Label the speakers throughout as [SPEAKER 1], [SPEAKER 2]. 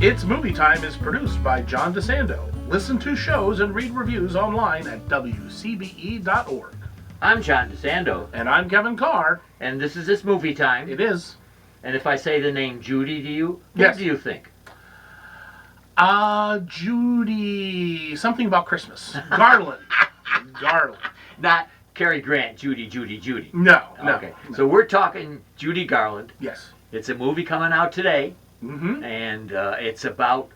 [SPEAKER 1] It's Movie Time is produced by John DeSando. Listen to shows and read reviews online at WCBE.org.
[SPEAKER 2] I'm John DeSando.
[SPEAKER 1] And I'm Kevin Carr.
[SPEAKER 2] And this is It's Movie Time.
[SPEAKER 1] It is.
[SPEAKER 2] And if I say the name Judy to you,
[SPEAKER 1] yes.
[SPEAKER 2] What do you think?
[SPEAKER 1] Judy, something about Christmas. Garland. Garland.
[SPEAKER 2] Not Cary Grant, Judy.
[SPEAKER 1] No.
[SPEAKER 2] Okay. No. So we're talking Judy Garland.
[SPEAKER 1] Yes.
[SPEAKER 2] It's a movie coming out today.
[SPEAKER 1] Mm-hmm.
[SPEAKER 2] And it's about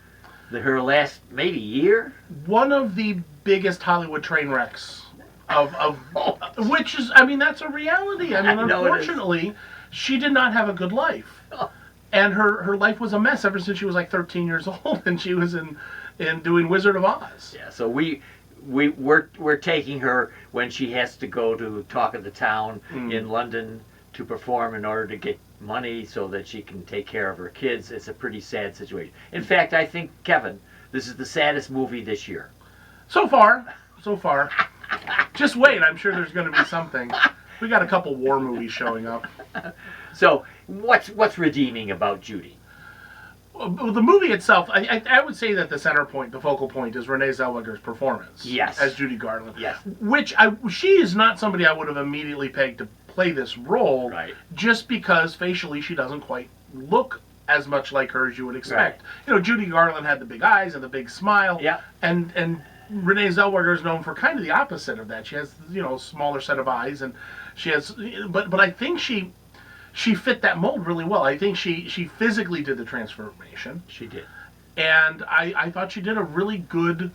[SPEAKER 2] her last, maybe, year?
[SPEAKER 1] One of the biggest Hollywood train wrecks of which is, I mean, that's a reality. I mean, unfortunately, she did not have a good life. And her life was a mess ever since she was like 13 years old, and she was in doing Wizard of Oz.
[SPEAKER 2] Yeah, so we're taking her when she has to go to Talk of the Town in London to perform in order to get money so that she can take care of her kids. It's a pretty sad situation. In fact, I think, Kevin, this is the saddest movie this year.
[SPEAKER 1] So far. Just wait, I'm sure there's going to be something. We got a couple war movies showing up.
[SPEAKER 2] So, what's redeeming about Judy?
[SPEAKER 1] Well, the movie itself, I would say that the center point, the focal point, is Renee Zellweger's performance.
[SPEAKER 2] Yes.
[SPEAKER 1] As Judy Garland.
[SPEAKER 2] Yes.
[SPEAKER 1] Which she is not somebody I would have immediately pegged to play this role.
[SPEAKER 2] Right.
[SPEAKER 1] Just because facially she doesn't quite look as much like her as you would expect.
[SPEAKER 2] Right.
[SPEAKER 1] You know, Judy Garland had the big eyes and the big smile.
[SPEAKER 2] Yeah.
[SPEAKER 1] And Renee Zellweger is known for kind of the opposite of that. She has, a smaller set of eyes, and she has, but I think she fit that mold really well. I think she physically did the transformation.
[SPEAKER 2] She did.
[SPEAKER 1] And I thought she did a really good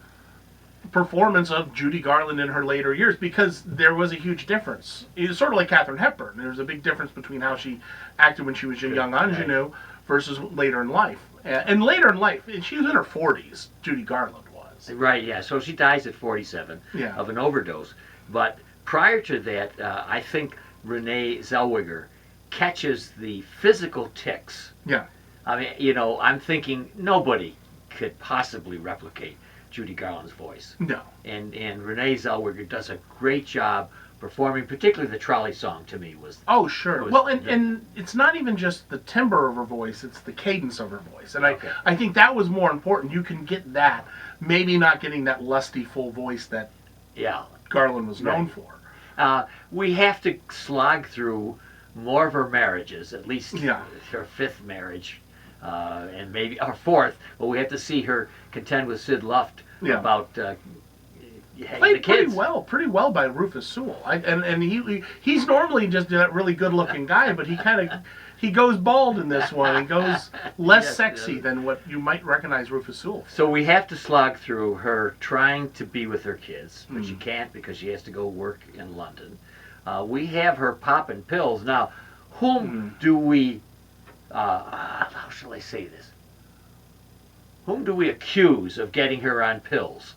[SPEAKER 1] performance of Judy Garland in her later years, because there was a huge difference. It was sort of like Katharine Hepburn. There was a big difference between how she acted when she was a young ingenue versus later in life. And later in life, she was in her 40s, Judy Garland was.
[SPEAKER 2] Right, yeah. So she dies at 47 of an overdose. But prior to that, I think Renee Zellweger catches the physical tics.
[SPEAKER 1] Yeah.
[SPEAKER 2] I mean, I'm thinking nobody could possibly replicate Judy Garland's voice.
[SPEAKER 1] No.
[SPEAKER 2] And Renee Zellweger does a great job performing, particularly the trolley song to me was...
[SPEAKER 1] Oh, sure. And it's not even just the timbre of her voice, it's the cadence of her voice. And I think that was more important. You can get that, maybe not getting that lusty full voice that Garland was known for.
[SPEAKER 2] We have to slog through more of her marriages, at least her fifth marriage, and maybe her fourth. But we have to see her contend with Sid Luft about
[SPEAKER 1] played
[SPEAKER 2] the kids.
[SPEAKER 1] Pretty well by Rufus Sewell. And he's normally just that really good-looking guy, but he goes bald in this one. He goes less sexy than what you might recognize Rufus Sewell for.
[SPEAKER 2] So we have to slog through her trying to be with her kids, but she can't because she has to go work in London. We have her popping pills. Now, whom do we, how shall I say this? Whom do we accuse of getting her on pills?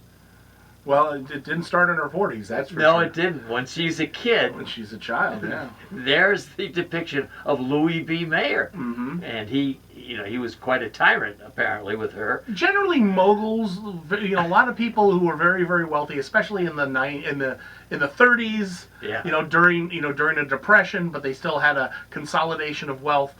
[SPEAKER 1] Well, it didn't start in her 40s, that's for sure.
[SPEAKER 2] No, it didn't. When she's a kid.
[SPEAKER 1] When she's a child, yeah.
[SPEAKER 2] There's the depiction of Louis B. Mayer. Mm-hmm. And he was quite a tyrant, apparently, with her.
[SPEAKER 1] Generally, moguls, a lot of people who were very, very wealthy, especially in the 30s, during a depression, but they still had a consolidation of wealth.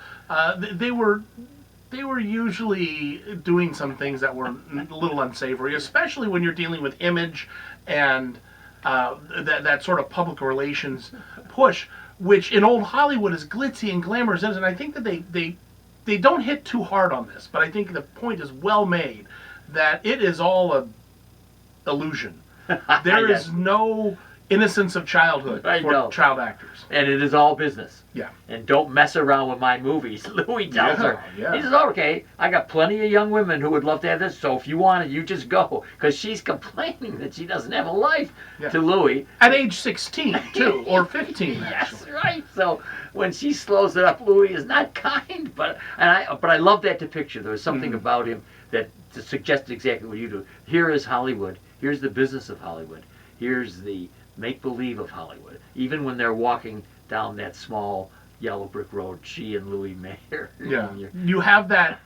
[SPEAKER 1] They were usually doing some things that were a little unsavory, especially when you're dealing with image and that sort of public relations push, which in old Hollywood is glitzy and glamorous. And I think that they don't hit too hard on this, but I think the point is well made that it is all a illusion. There is no innocence of childhood for child actors.
[SPEAKER 2] And it is all business.
[SPEAKER 1] Yeah.
[SPEAKER 2] And don't mess around with my movies. Louis tells her. Yeah. He says, okay, I got plenty of young women who would love to have this, so if you want it, you just go. Because she's complaining that she doesn't have a life to Louis.
[SPEAKER 1] At age 16, too, or 15, actually.
[SPEAKER 2] Yes, right. So when she slows it up, Louis is not kind. But I love that depiction. There was something about him that suggested exactly what you do. Here is Hollywood. Here's the business of Hollywood. Here's the make-believe of Hollywood. Even when they're walking down that small yellow brick road, she and Louis Mayer.
[SPEAKER 1] Yeah. You have that,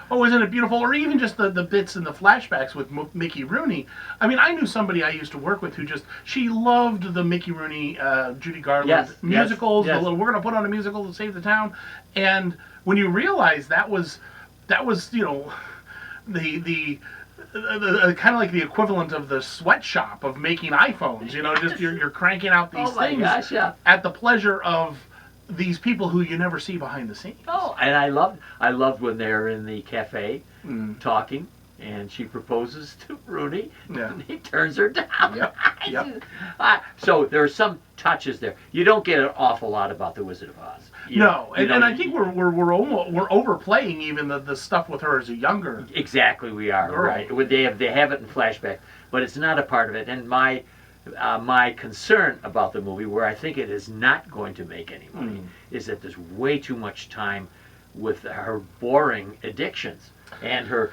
[SPEAKER 1] oh, isn't it beautiful? Or even just the bits and the flashbacks with Mickey Rooney. I mean, I knew somebody I used to work with who she loved the Mickey Rooney, Judy Garland musicals. Yes. We're going to put on a musical to save the town. And when you realize that was the kind of like the equivalent of the sweatshop of making iPhones. You know, just you're cranking out these things at the pleasure of these people who you never see behind the scenes.
[SPEAKER 2] Oh, and I loved when they're in the cafe talking, and she proposes to Rooney, and he turns her down.
[SPEAKER 1] Yep.
[SPEAKER 2] So there are some touches there. You don't get an awful lot about the Wizard of Oz.
[SPEAKER 1] No, and I think we're overplaying even the stuff with her as a younger.
[SPEAKER 2] Exactly, we are
[SPEAKER 1] girl.
[SPEAKER 2] Right. They have it in flashback, but it's not a part of it. And my concern about the movie, where I think it is not going to make any money, is that there's way too much time with her boring addictions and her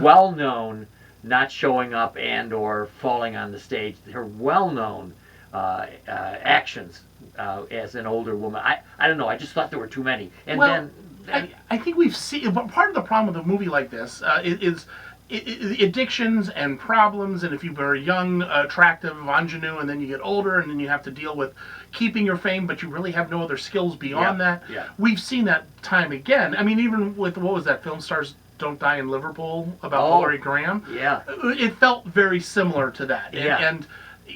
[SPEAKER 2] well-known not showing up and or falling on the stage. Her well-known actions as an older woman. I don't know. I just thought there were too many. And
[SPEAKER 1] I think we've seen. But part of the problem with a movie like this is addictions and problems, and if you were young, attractive, ingenue, and then you get older, and then you have to deal with keeping your fame, but you really have no other skills beyond that.
[SPEAKER 2] Yeah.
[SPEAKER 1] We've seen that time again. I mean, even with, what was that, Film Stars Don't Die in Liverpool, about Laurie Graham?
[SPEAKER 2] Yeah.
[SPEAKER 1] It felt very similar to that.
[SPEAKER 2] Yeah.
[SPEAKER 1] And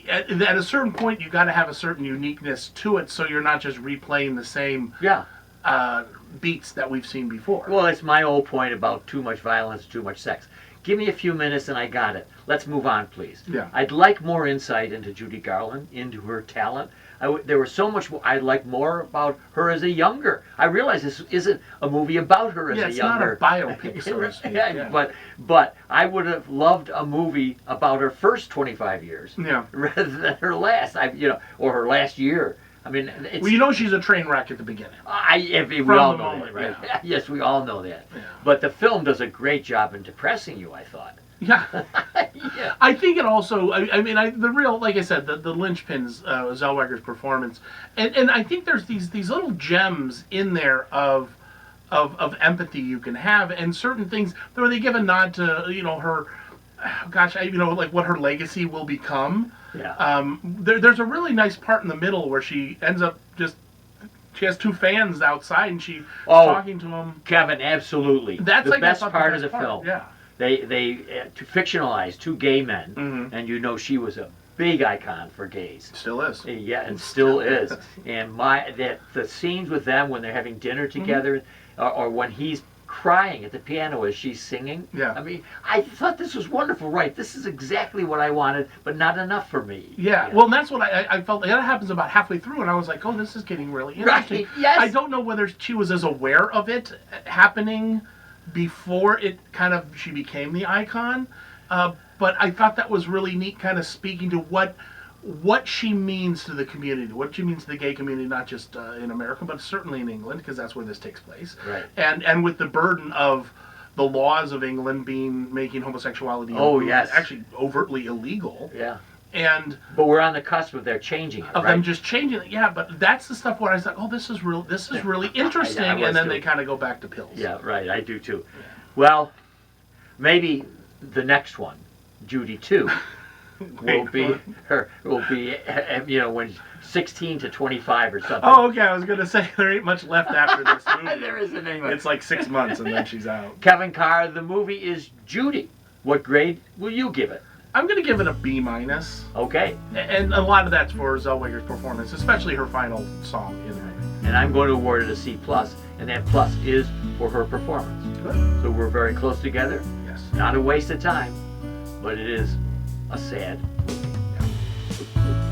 [SPEAKER 1] at a certain point, you got to have a certain uniqueness to it, so you're not just replaying the same beats that we've seen before.
[SPEAKER 2] Well, it's my old point about too much violence, too much sex. Give me a few minutes and I got it. Let's move on, please.
[SPEAKER 1] Yeah.
[SPEAKER 2] I'd like more insight into Judy Garland, into her talent. There was so much more. I'd like more about her as a younger. I realize this isn't a movie about her as a younger.
[SPEAKER 1] It's not a biopic, so to speak.
[SPEAKER 2] But I would have loved a movie about her first 25 years rather than her last. Or her last year. I mean,
[SPEAKER 1] she's a train wreck at the beginning.
[SPEAKER 2] We all know that, right?
[SPEAKER 1] Yeah.
[SPEAKER 2] Yes, we all know that.
[SPEAKER 1] Yeah.
[SPEAKER 2] But the film does a great job in depressing you, I thought.
[SPEAKER 1] Yeah. I think it also, like I said, the linchpins, Zellweger's performance, and I think there's these little gems in there of empathy you can have, and certain things where they give a nod to, her, like what her legacy will become.
[SPEAKER 2] Yeah.
[SPEAKER 1] There's a really nice part in the middle where she ends up she has two fans outside and she's talking to them.
[SPEAKER 2] Kevin, absolutely.
[SPEAKER 1] That's
[SPEAKER 2] the
[SPEAKER 1] like
[SPEAKER 2] best part of the film.
[SPEAKER 1] Yeah.
[SPEAKER 2] They to fictionalize two gay men, and she was a big icon for gays.
[SPEAKER 1] Still is.
[SPEAKER 2] Yeah, and still is. And the scenes with them when they're having dinner together, or when he's crying at the piano as she's singing.
[SPEAKER 1] Yeah.
[SPEAKER 2] I mean, I thought this was wonderful. Right, this is exactly what I wanted, but not enough for me.
[SPEAKER 1] Yeah. Well, and that's what I felt. That happens about halfway through, and I was like, "Oh, this is getting really interesting."
[SPEAKER 2] Right. Yes.
[SPEAKER 1] I don't know whether she was as aware of it happening before she became the icon, but I thought that was really neat, kind of speaking to what she means to the community, what she means to the gay community, not just in America, but certainly in England, because that's where this takes place.
[SPEAKER 2] Right.
[SPEAKER 1] And with the burden of the laws of England making homosexuality actually overtly illegal.
[SPEAKER 2] Yeah.
[SPEAKER 1] But
[SPEAKER 2] we're on the cusp of their changing it,
[SPEAKER 1] of them just changing it. Yeah, but that's the stuff where I was like, oh, this is really interesting, and then they kind of go back to pills.
[SPEAKER 2] Yeah, right. I do too. Yeah. Well, maybe the next one, Judy 2. will be when 16 to 25 or something.
[SPEAKER 1] Oh, okay. I was gonna say there ain't much left after this movie.
[SPEAKER 2] There isn't any much.
[SPEAKER 1] It's like 6 months and then she's out.
[SPEAKER 2] Kevin Carr, the movie is Judy. What grade will you give it?
[SPEAKER 1] I'm gonna give it a B-.
[SPEAKER 2] Okay.
[SPEAKER 1] And a lot of that's for Zellweger's performance, especially her final song in the movie.
[SPEAKER 2] And I'm going to award it a C+, and that plus is for her performance.
[SPEAKER 1] Good.
[SPEAKER 2] So we're very close together.
[SPEAKER 1] Yes.
[SPEAKER 2] Not a waste of time, but it is a sad movie. Yeah.